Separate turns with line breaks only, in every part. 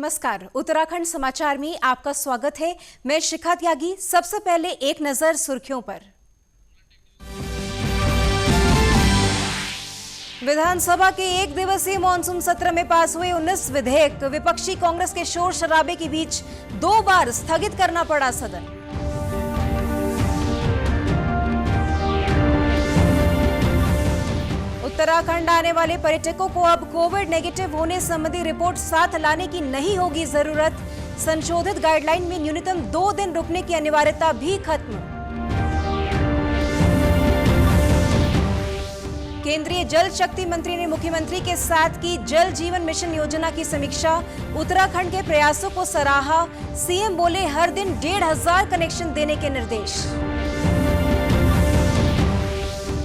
नमस्कार, उत्तराखंड समाचार में आपका स्वागत है। मैं शिखा त्यागी। सबसे पहले एक नजर सुर्खियों पर। विधानसभा के एक दिवसीय मॉनसून सत्र में पास हुए 19 विधेयक। विपक्षी कांग्रेस के शोर शराबे के बीच 2 बार स्थगित करना पड़ा सदन। उत्तराखंड आने वाले पर्यटकों को अब कोविड नेगेटिव होने संबंधी रिपोर्ट साथ लाने की नहीं होगी जरूरत। संशोधित गाइडलाइन में न्यूनतम 2 दिन रुकने की अनिवार्यता भी खत्म। केंद्रीय जल शक्ति मंत्री ने मुख्यमंत्री के साथ की जल जीवन मिशन योजना की समीक्षा। उत्तराखंड के प्रयासों को सराहा। सीएम बोले हर दिन 1,500 कनेक्शन देने के निर्देश।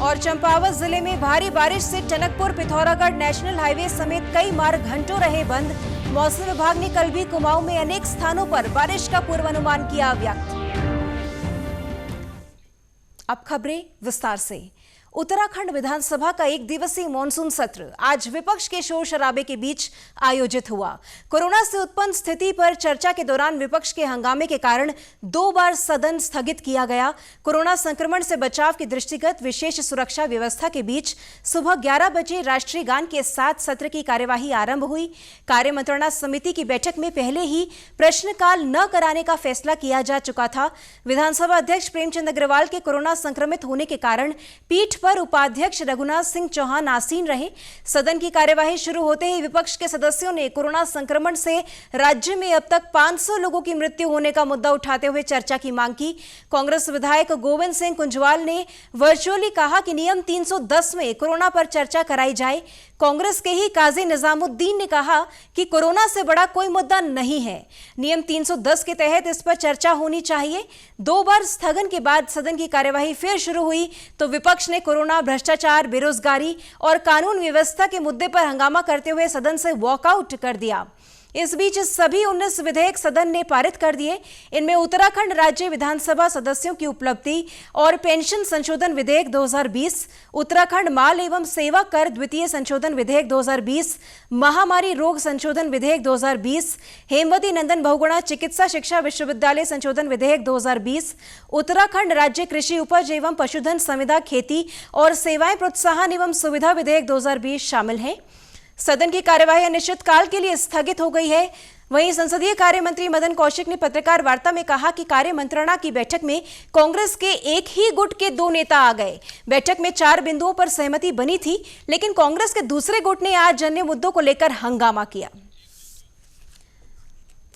और चंपावत जिले में भारी बारिश से टनकपुर पिथौरागढ़ नेशनल हाईवे समेत कई मार्ग घंटों रहे बंद। मौसम विभाग ने कल भी कुमाऊं में अनेक स्थानों पर बारिश का पूर्वानुमान किया व्यक्त। अब खबरें विस्तार से। उत्तराखंड विधानसभा का एक दिवसीय मॉनसून सत्र आज विपक्ष के शोर शराबे के बीच आयोजित हुआ। कोरोना से उत्पन्न स्थिति पर चर्चा के दौरान विपक्ष के हंगामे के कारण 2 बार सदन स्थगित किया गया। कोरोना संक्रमण से बचाव के दृष्टिगत विशेष सुरक्षा व्यवस्था के बीच सुबह 11 बजे राष्ट्रीय गान के साथ सत्र की कार्यवाही आरंभ हुई। कार्य मंत्रणा समिति की बैठक में पहले ही प्रश्नकाल न कराने का फैसला किया जा चुका था। विधानसभा अध्यक्ष प्रेमचंद अग्रवाल के कोरोना संक्रमित होने के कारण पीठ पर उपाध्यक्ष रघुनाथ सिंह चौहान आसीन रहे। सदन की कार्यवाही शुरू होते ही विपक्ष के सदस्यों ने कोरोना संक्रमण से राज्य में अब तक 500 लोगों की मृत्यु होने का मुद्दा उठाते हुए चर्चा की मांग की। कांग्रेस विधायक गोविंद सिंह कुंजवाल ने वर्चुअली कहा कि नियम 310 में कोरोना पर चर्चा कराई जाए। कांग्रेस के ही काजी निजामुद्दीन ने कहा कि कोरोना से बड़ा कोई मुद्दा नहीं है, नियम 310 के तहत इस पर चर्चा होनी चाहिए। 2 बार स्थगन के बाद सदन की कार्यवाही फिर शुरू हुई तो विपक्ष ने कोरोना, भ्रष्टाचार, बेरोजगारी और कानून व्यवस्था के मुद्दे पर हंगामा करते हुए सदन से वॉकआउट कर दिया। इस बीच सभी 19 विधेयक सदन ने पारित कर दिए। इनमें उत्तराखंड राज्य विधानसभा सदस्यों की उपलब्धि और पेंशन संशोधन विधेयक 2020, उत्तराखंड माल एवं सेवा कर द्वितीय संशोधन विधेयक 2020, महामारी रोग संशोधन विधेयक 2020, हेमवती नंदन बहुगुणा चिकित्सा शिक्षा विश्वविद्यालय संशोधन विधेयक 2020, उत्तराखंड राज्य कृषि उपज एवं पशुधन संविदा खेती और सेवाएं प्रोत्साहन एवं सुविधा विधेयक 2020 शामिल हैं। सदन की कार्यवाही अनिश्चितकाल के लिए स्थगित हो गई है। वहीं संसदीय कार्य मंत्री मदन कौशिक ने पत्रकार वार्ता में कहा कि कार्य मंत्रणा की बैठक में कांग्रेस के एक ही गुट के 2 नेता आ गए। बैठक में 4 बिंदुओं पर सहमति बनी थी, लेकिन कांग्रेस के दूसरे गुट ने आज अन्य मुद्दों को लेकर हंगामा किया।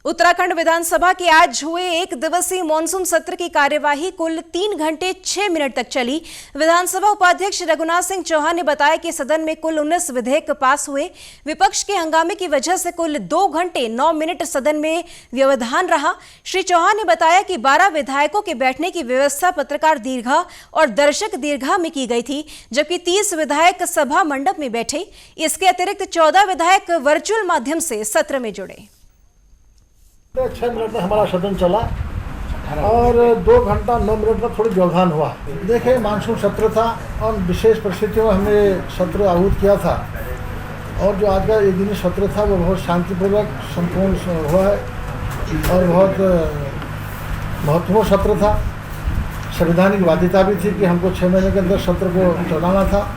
उत्तराखंड विधानसभा के आज हुए एक दिवसीय मॉनसून सत्र की कार्यवाही कुल 3 घंटे 6 मिनट तक चली। विधानसभा उपाध्यक्ष रघुनाथ सिंह चौहान ने बताया कि सदन में कुल 19 विधेयक पास हुए। विपक्ष के हंगामे की वजह से कुल 2 घंटे 9 मिनट सदन में व्यवधान रहा। श्री चौहान ने बताया कि 12 विधायकों के बैठने की व्यवस्था पत्रकार दीर्घा और दर्शक दीर्घा में की गई थी, जबकि 30 विधायक सभा मंडप में बैठे। इसके अतिरिक्त 14 विधायक वर्चुअल माध्यम से सत्र में जुड़े।
6 मिनट में हमारा सदन चला और 2 घंटा 9 मिनट में थोड़ी व्यवधान हुआ। देखिए, मानसून सत्र था और विशेष परिस्थितियों में हमने सत्र आहूत किया था और जो आज का एक दिनी सत्र था वो बहुत शांतिपूर्वक संपूर्ण हुआ है और बहुत महत्वपूर्ण सत्र था। संवैधानिक बाध्यता भी थी कि हमको 6 महीने के अंदर सत्र को चलाना था।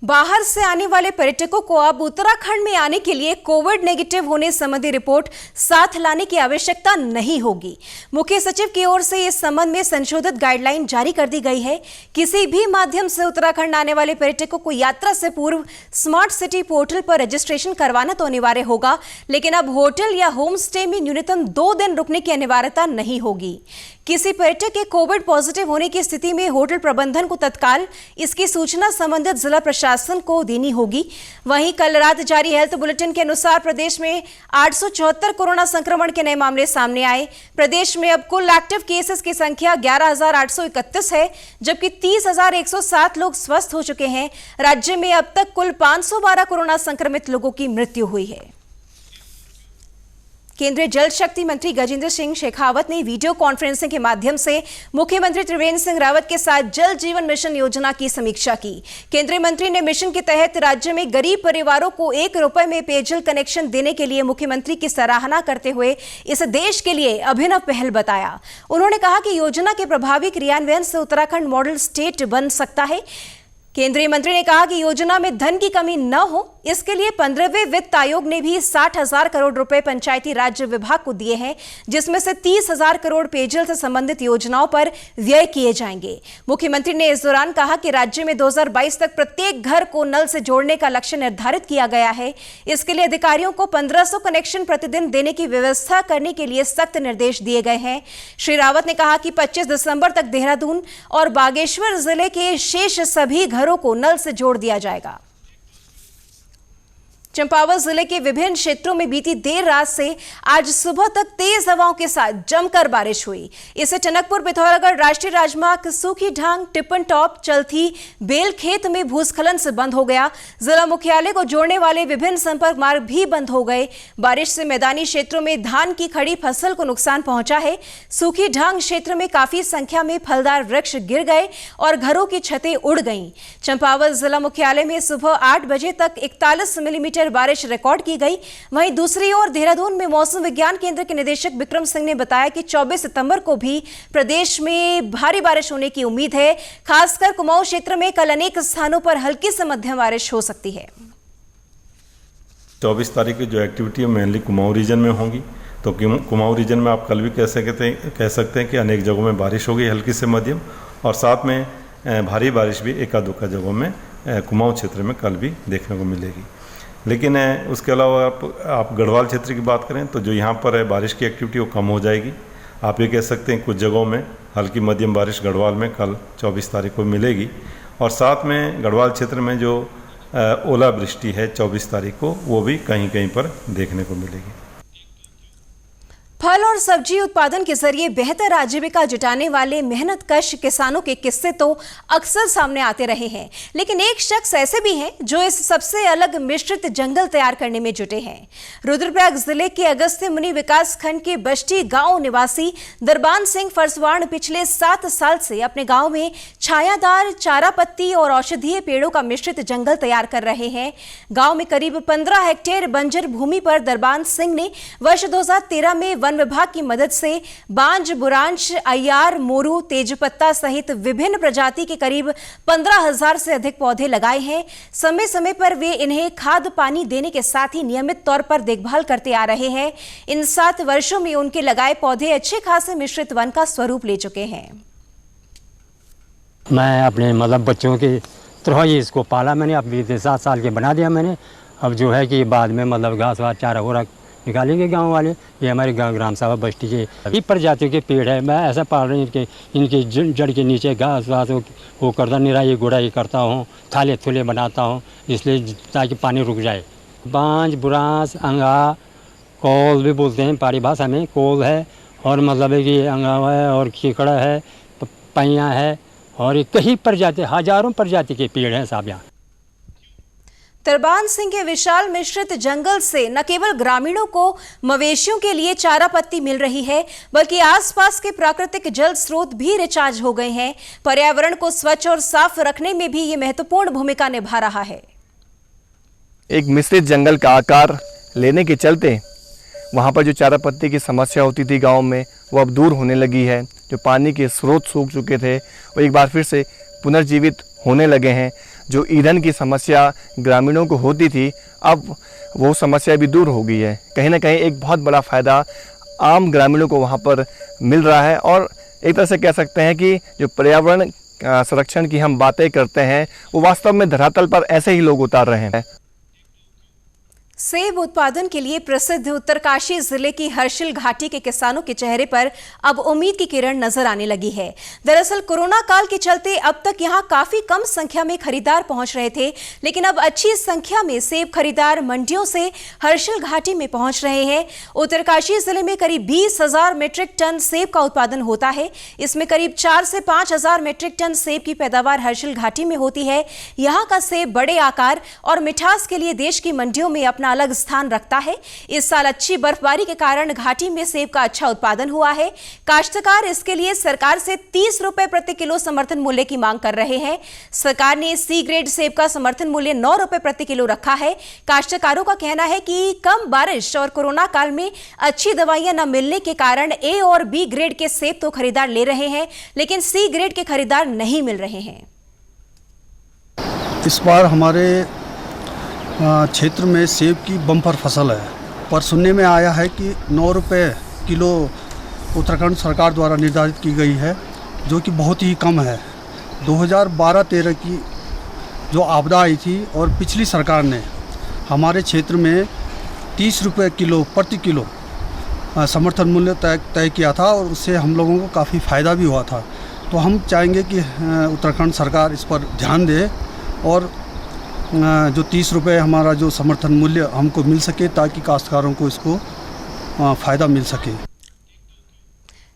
बाहर से आने वाले पर्यटकों को अब उत्तराखंड में आने के लिए कोविड नेगेटिव होने संबंधी रिपोर्ट साथ लाने की आवश्यकता नहीं होगी। मुख्य सचिव की ओर से इस संबंध में संशोधित गाइडलाइन जारी कर दी गई है। किसी भी माध्यम से उत्तराखंड आने वाले पर्यटकों को यात्रा से पूर्व स्मार्ट सिटी पोर्टल पर रजिस्ट्रेशन करवाना तो अनिवार्य होगा, लेकिन अब होटल या होम स्टे में न्यूनतम 2 दिन रुकने की अनिवार्यता नहीं होगी। किसी पर्यटक के कोविड पॉजिटिव होने की स्थिति में होटल प्रबंधन को तत्काल इसकी सूचना संबंधित जिला प्रशासन को देनी होगी। वहीं कल रात जारी हेल्थ बुलेटिन के अनुसार प्रदेश में 874 कोरोना संक्रमण के नए मामले सामने आए। प्रदेश में अब कुल एक्टिव केसेस की संख्या 11,831 है, जबकि 30,107 लोग स्वस्थ हो चुके हैं। राज्य में अब तक कुल 512 कोरोना संक्रमित लोगों की मृत्यु हुई है। केंद्रीय जल शक्ति मंत्री गजेंद्र सिंह शेखावत ने वीडियो कॉन्फ्रेंसिंग के माध्यम से मुख्यमंत्री त्रिवेंद्र सिंह रावत के साथ जल जीवन मिशन योजना की समीक्षा की। केंद्रीय मंत्री ने मिशन के तहत राज्य में गरीब परिवारों को 1 रुपए में पेयजल कनेक्शन देने के लिए मुख्यमंत्री की सराहना करते हुए इसे देश के लिए अभिनव पहल बताया। उन्होंने कहा कि योजना के प्रभावी क्रियान्वयन से उत्तराखंड मॉडल स्टेट बन सकता है। केंद्रीय मंत्री ने कहा कि योजना में धन की कमी न हो, इसके लिए 15वें वित्त आयोग ने भी 60,000 करोड़ रुपए पंचायती राज विभाग को दिए हैं, जिसमें से 30,000 करोड़ पेयजल से संबंधित योजनाओं पर व्यय किए जाएंगे। मुख्यमंत्री ने इस दौरान कहा कि राज्य में 2022 तक प्रत्येक घर को नल से जोड़ने का लक्ष्य निर्धारित किया गया है। इसके लिए अधिकारियों को 1500 कनेक्शन प्रतिदिन देने की व्यवस्था करने के लिए सख्त निर्देश दिए गए हैं। श्री रावत ने कहा कि 25 दिसंबर तक देहरादून और बागेश्वर जिले के शेष सभी घरों को नल से जोड़ दिया जाएगा। चंपावत जिले के विभिन्न क्षेत्रों में बीती देर रात से आज सुबह तक तेज हवाओं के साथ जमकर बारिश हुई। इससे टनकपुर पिथौरागढ़ राष्ट्रीय राजमार्ग सूखी ढांग टिप्पन टॉप चलथी बेलखेत में भूस्खलन से बंद हो गया। जिला मुख्यालय को जोड़ने वाले विभिन्न संपर्क मार्ग भी बंद हो गए। बारिश से मैदानी क्षेत्रों में धान की खड़ी फसल को नुकसान पहुंचा है। सूखी ढांग क्षेत्र में काफी संख्या में फलदार वृक्ष गिर गए और घरों की छतें उड़ गईं। चंपावत जिला मुख्यालय में सुबह 8 बजे तक 41 मिलीमीटर बारिश रिकॉर्ड की गई। वहीं दूसरी ओर देहरादून में मौसम विज्ञान केंद्र के निदेशक विक्रम सिंह ने बताया कि 24 सितंबर को भी प्रदेश में भारी बारिश होने की उम्मीद है। खासकर कुमाऊं क्षेत्र में कल अनेक स्थानों पर हल्की से मध्यम बारिश हो सकती है।
24 तारीख की जो एक्टिविटी है मेनली कुमाऊं रीजन में होंगी, तो कुमाऊं रीजन में आप कल भी कह सकते हैं कि अनेक जगहों में बारिश होगी हल्की से मध्यम, और साथ में भारी बारिश भी एका दुक्का जगहों में कुमाऊं क्षेत्र में कल भी देखने को मिलेगी। लेकिन उसके अलावा आप गढ़वाल क्षेत्र की बात करें तो जो यहाँ पर है बारिश की एक्टिविटी वो कम हो जाएगी। आप ये कह सकते हैं कुछ जगहों में हल्की मध्यम बारिश गढ़वाल में कल 24 तारीख को मिलेगी, और साथ में गढ़वाल क्षेत्र में जो ओलावृष्टि है 24 तारीख को वो भी कहीं कहीं पर देखने को मिलेगी।
फल और सब्जी उत्पादन के जरिए बेहतर आजीविका जुटाने वाले मेहनतकश किसानों के किस्से तो अक्सर सामने आते रहे हैं, लेकिन एक शख्स ऐसे भी हैं जो इस सबसे अलग मिश्रित जंगल तैयार करने में जुटे हैं। रुद्रप्रयाग जिले के अगस्त्य मुनि विकास खंड के बस्ती गांव निवासी दरबान सिंह फरसवाण पिछले 7 साल से अपने गांव में छायादार चारा पत्ती और औषधीय पेड़ों का मिश्रित जंगल तैयार कर रहे हैं। गांव में करीब 15 हेक्टेयर बंजर भूमि पर दरबान सिंह ने वर्ष 2013 में वन विभाग की मदद से बांज, बुरांश, अय्यार, मोरू, तेजपत्ता सहित विभिन्न प्रजाति के करीब 15,000 से अधिक पौधे लगाए हैं। समय समय पर वे इन्हें खाद पानी देने के साथ ही नियमित तौर पर देखभाल करते आ रहे हैं। इन 7 वर्षों में उनके लगाए पौधे अच्छे खासे मिश्रित वन का स्वरूप ले चुके हैं।
मैं अपने बच्चों के तरह ही इसको पाला मैंने, अब 7 साल के बना दिया मैंने। अब जो है कि बाद में घास वास चारा हो रहा निकालेंगे गांव वाले। ये हमारे गांव ग्राम सभा बस्ती के सभी प्रजातियों के पेड़ है। मैं ऐसा पाल रही हूँ कि इनके जड़ के नीचे घास वास वो करता निराई गुड़ाई करता हूँ, थाले थूले बनाता हूँ, इसलिए ताकि पानी रुक जाए। बांज, बुरांस, अंगा, कौल भी बोलते हैं पहाड़ी भाषा में, कौल है, और है कि अंगा है और खीकड़ा है, पैया है, और कई प्रजाति, हजारों प्रजाति के पेड़ हैं साहब यहाँ।
दरबान सिंह के विशाल मिश्रित जंगल से न केवल ग्रामीणों को मवेशियों के लिए चारा पत्ती मिल रही है, बल्कि आसपास के प्राकृतिक जल स्रोत भी रिचार्ज हो गए हैं। पर्यावरण को स्वच्छ और साफ रखने में भी ये महत्वपूर्ण भूमिका निभा रहा है।
एक मिश्रित जंगल का आकार लेने के चलते वहाँ पर जो चारा पत्ती की समस्या होती थी गाँव में, वो अब दूर होने लगी है। जो पानी के स्रोत सूख चुके थे वो एक बार फिर से पुनर्जीवित होने लगे हैं। जो ईंधन की समस्या ग्रामीणों को होती थी, अब वो समस्या भी दूर हो गई है। कहीं ना कहीं एक बहुत बड़ा फ़ायदा आम ग्रामीणों को वहाँ पर मिल रहा है, और एक तरह से कह सकते हैं कि जो पर्यावरण संरक्षण की हम बातें करते हैं वो वास्तव में धरातल पर ऐसे ही लोग उतार रहे हैं।
सेब उत्पादन के लिए प्रसिद्ध उत्तरकाशी जिले की हर्षिल घाटी के किसानों के चेहरे पर अब उम्मीद की किरण नजर आने लगी है। दरअसल कोरोना काल के चलते अब तक यहां काफी कम संख्या में खरीदार पहुंच रहे थे, लेकिन अब अच्छी संख्या में सेब खरीदार मंडियों से हर्षिल घाटी में पहुंच रहे हैं। उत्तरकाशी जिले में करीब 20,000 मीट्रिक टन सेब का उत्पादन होता है। इसमें करीब 4 से 5,000 मीट्रिक टन सेब की पैदावार हर्षिल घाटी में होती है। यहाँ का सेब बड़े आकार और मिठास के लिए देश की मंडियों में अपना अलग स्थान रखता है। इस साल अच्छी बर्फबारी के कारण घाटी में सेब का अच्छा उत्पादन हुआ है। काश्तकार इसके लिए सरकार से 30 रुपए प्रति किलो समर्थन मूल्य की मांग कर रहे हैं। सरकार ने सी ग्रेड सेब का समर्थन मूल्य 9 रुपए प्रति किलो रखा है। काश्तकारों का कहना है कि कम बारिश और कोरोना काल में अच्छी दवाइयां न मिलने के कारण ए और बी ग्रेड के सेब तो खरीदार ले रहे हैं, लेकिन सी ग्रेड के खरीदार नहीं मिल रहे हैं।
इस बार हमारे क्षेत्र में सेब की बम्पर फसल है, पर सुनने में आया है कि 9 रुपये किलो उत्तराखंड सरकार द्वारा निर्धारित की गई है, जो कि बहुत ही कम है। 2012-13 की जो आपदा आई थी और पिछली सरकार ने हमारे क्षेत्र में 30 रुपये किलो प्रति किलो समर्थन मूल्य तय किया था और उससे हम लोगों को काफ़ी फ़ायदा भी हुआ था। तो हम चाहेंगे कि उत्तराखंड सरकार इस पर ध्यान दे और जो 30 रुपये हमारा जो समर्थन मूल्य हमको मिल सके, ताकि काश्तकारों को इसको फ़ायदा मिल सके।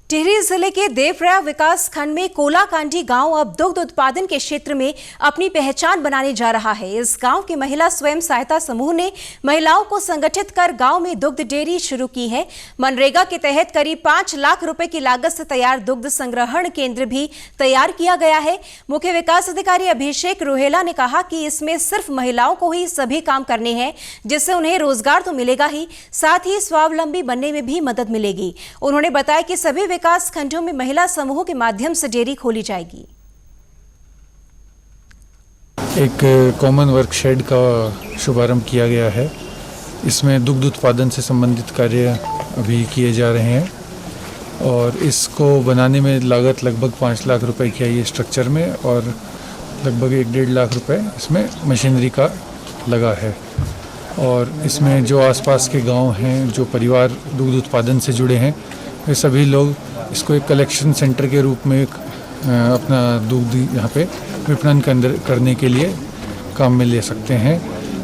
टिहरी जिले के देवप्रयाग विकास खंड में कोलाकांडी गांव अब दुग्ध उत्पादन के क्षेत्र में अपनी पहचान बनाने जा रहा है। इस गांव की महिला स्वयं सहायता समूह ने महिलाओं को संगठित कर गांव में दुग्ध डेयरी शुरू की है। मनरेगा के तहत करीब 5 लाख रुपए की लागत से तैयार दुग्ध संग्रहण केंद्र भी तैयार किया गया है। मुख्य विकास अधिकारी अभिषेक रोहेला ने कहा कि इसमें सिर्फ महिलाओं को ही सभी काम करने हैं, जिससे उन्हें रोजगार तो मिलेगा ही, साथ ही स्वावलंबी बनने में भी मदद मिलेगी। उन्होंने बताया कि सभी विकास खंडों में महिला समूह के माध्यम से डेयरी खोली जाएगी।
एक कॉमन वर्क शेड का शुभारंभ किया गया है। इसमें दुग्ध उत्पादन से संबंधित कार्य अभी किए जा रहे हैं और इसको बनाने में लागत लगभग 5 लाख रुपए की आई है स्ट्रक्चर में, और लगभग 1-1.5 लाख रुपए इसमें मशीनरी का लगा है। और इसमें जो आसपास के गांव हैं, जो परिवार दुग्ध उत्पादन से जुड़े हैं, वे सभी लोग इसको एक कलेक्शन सेंटर के रूप में अपना दूध यहाँ पे विपणन करने के लिए काम में ले सकते हैं।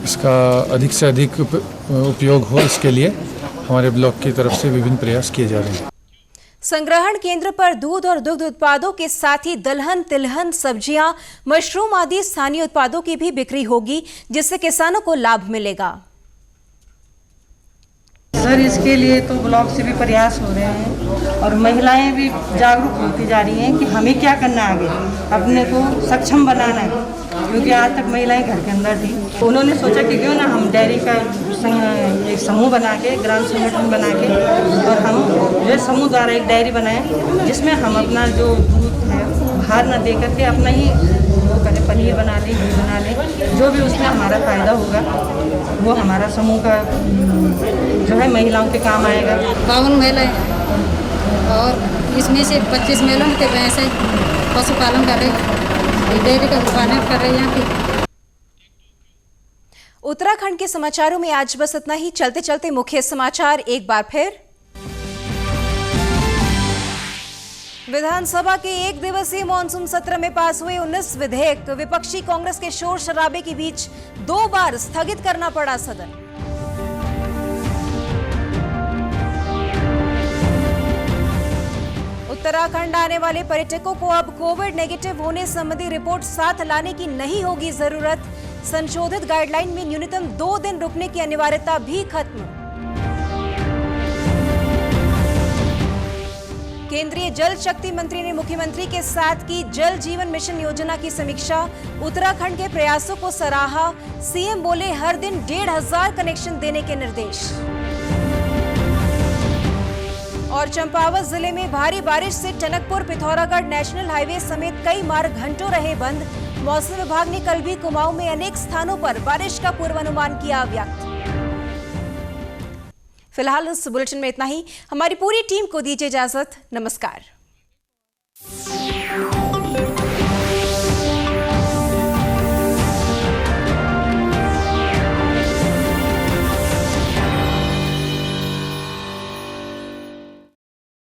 इसका अधिक से अधिक उपयोग हो, इसके लिए हमारे ब्लॉक की तरफ से विभिन्न प्रयास किए जा रहे हैं।
संग्रहण केंद्र पर दूध और दुग्ध उत्पादों के साथ ही दलहन, तिलहन, सब्जियां, मशरूम आदि स्थानीय उत्पादों की भी बिक्री होगी, जिससे किसानों को लाभ मिलेगा।
सर, इसके लिए तो ब्लॉक से भी प्रयास हो रहे हैं और महिलाएं भी जागरूक होती जा रही हैं कि हमें क्या करना है, आगे अपने को सक्षम बनाना है, क्योंकि आज तक महिलाएं घर के अंदर थी। उन्होंने सोचा कि क्यों ना हम डेयरी का एक समूह बना के, ग्राम संगठन बना के, और हम जो समूह द्वारा एक डेयरी बनाएं, जिसमें हम अपना जो दूध है बाहर न दे करके अपना ही वो करें, पनीर बना लें, घी बना लें, जो भी उसमें हमारा फ़ायदा होगा वो हमारा समूह का जो है महिलाओं के काम आएगा।
52 महिलाएं और इसमें से 25 महिलाओं के भैंस पशुपालन कर रहे, डेयरी का उत्पादन कर रहे हैं।
उत्तराखंड के समाचारों में आज बस इतना ही। चलते चलते मुख्य समाचार एक बार फिर। विधानसभा के 1 दिवसीय मॉनसून सत्र में पास हुए 19 विधेयक विपक्षी कांग्रेस के शोर शराबे के बीच 2 बार स्थगित करना पड़ा सदन। उत्तराखंड आने वाले पर्यटकों को अब कोविड नेगेटिव होने संबंधी रिपोर्ट साथ लाने की नहीं होगी जरूरत। संशोधित गाइडलाइन में न्यूनतम 2 दिन रुकने की अनिवार्यता भी खत्म। केंद्रीय जल शक्ति मंत्री ने मुख्यमंत्री के साथ की जल जीवन मिशन योजना की समीक्षा। उत्तराखंड के प्रयासों को सराहा। सीएम बोले हर दिन 1,500 कनेक्शन देने के निर्देश। और चंपावत जिले में भारी बारिश से टनकपुर पिथौरागढ़ नेशनल हाईवे समेत कई मार्ग घंटों रहे बंद। मौसम विभाग ने कल भी कुमाऊं में अनेक स्थानों पर बारिश का पूर्वानुमान किया व्यक्त। फिलहाल इस बुलेटिन में इतना ही। हमारी पूरी टीम को दीजिए इजाजत। नमस्कार।